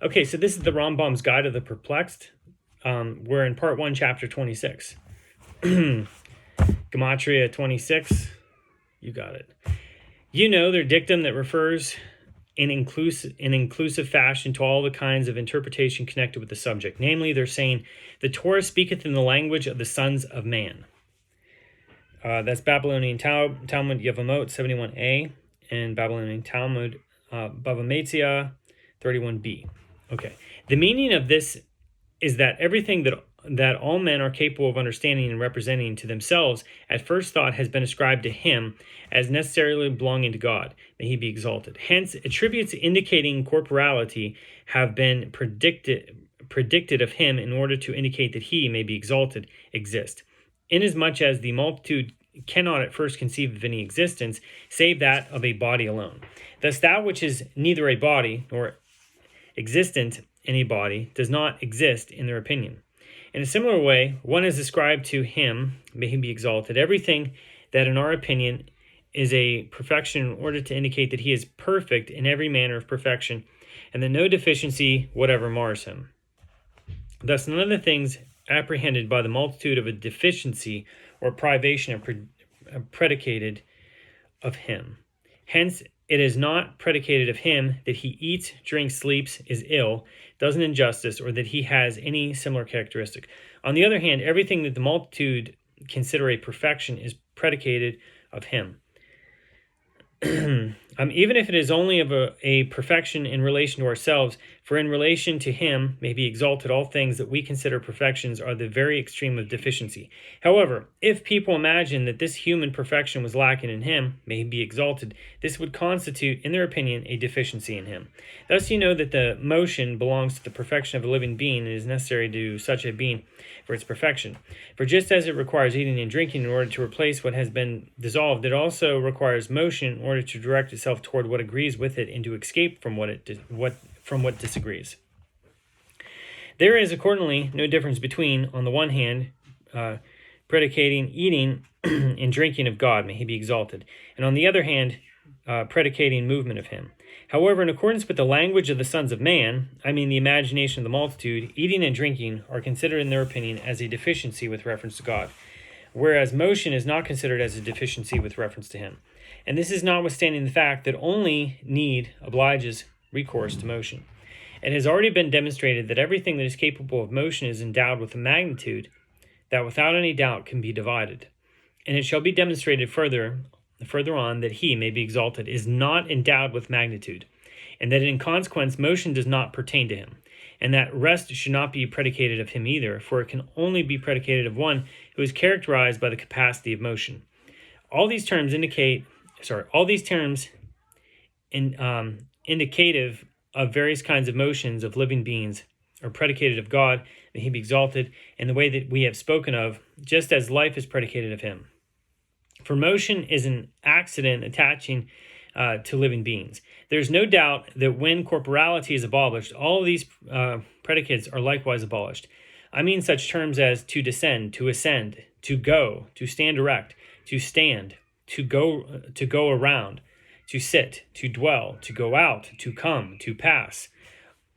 Okay, so this is the Rambam's Guide of the Perplexed. We're in part 1, chapter 26. Gematria 26. You got it. You know their dictum that refers in inclusive fashion to all the kinds of interpretation connected with the subject. Namely, they're saying, the Torah speaketh in the language of the sons of man. That's Babylonian Talmud Yevamot 71a and Babylonian Talmud Bava Metzia 31b. Okay. The meaning of this is that everything that all men are capable of understanding and representing to themselves at first thought has been ascribed to him as necessarily belonging to God. May he be exalted. Hence, attributes indicating corporality have been predicted of him in order to indicate that he may be exalted exist. Inasmuch as the multitude cannot at first conceive of any existence save that of a body alone. Thus that which is neither a body nor existent in a body does not exist in their opinion. In a similar way, one has ascribed to him, may he be exalted, everything that in our opinion is a perfection in order to indicate that he is perfect in every manner of perfection and that no deficiency whatever mars him. Thus none of the things apprehended by the multitude of a deficiency or privation are predicated of him. Hence, it is not predicated of him that he eats, drinks, sleeps, is ill, does an injustice, or that he has any similar characteristic. On the other hand, everything that the multitude consider a perfection is predicated of him. Even if it is only of a perfection in relation to ourselves, for in relation to him may be exalted all things that we consider perfections are the very extreme of deficiency. However, if people imagine that this human perfection was lacking in him, may he be exalted, this would constitute, in their opinion, a deficiency in him. Thus you know that the motion belongs to the perfection of a living being and is necessary to such a being for its perfection. For just as it requires eating and drinking in order to replace what has been dissolved, it also requires motion in order to direct itself toward what agrees with it and to escape from what disagrees. There is accordingly no difference between, on the one hand, predicating eating and drinking of God, may he be exalted, and on the other hand, predicating movement of him. However, in accordance with the language of the sons of man, I mean the imagination of the multitude, eating and drinking are considered in their opinion as a deficiency with reference to God, whereas motion is not considered as a deficiency with reference to him. And this is notwithstanding the fact that only need obliges recourse to motion. It has already been demonstrated that everything that is capable of motion is endowed with a magnitude that without any doubt can be divided. And it shall be demonstrated further on that he may be exalted is not endowed with magnitude, and that in consequence motion does not pertain to him, and that rest should not be predicated of him either, for it can only be predicated of one who is characterized by the capacity of motion. All these terms indicative of various kinds of motions of living beings are predicated of God, may he be exalted, in the way that we have spoken of, just as life is predicated of him. For motion is an accident attaching to living beings. There's no doubt that when corporality is abolished, all of these predicates are likewise abolished. I mean such terms as to descend, to ascend, to go, to stand erect, to stand, to go around, to sit, to dwell, to go out, to come, to pass,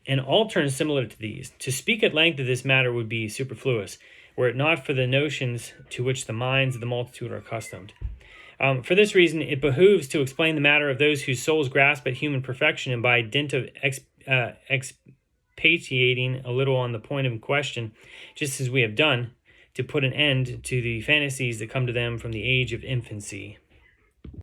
and all terms similar to these. To speak at length of this matter would be superfluous, were it not for the notions to which the minds of the multitude are accustomed. For this reason, it behooves to explain the matter of those whose souls grasp at human perfection, and by dint of expatiating a little on the point in question, just as we have done, to put an end to the fantasies that come to them from the age of infancy.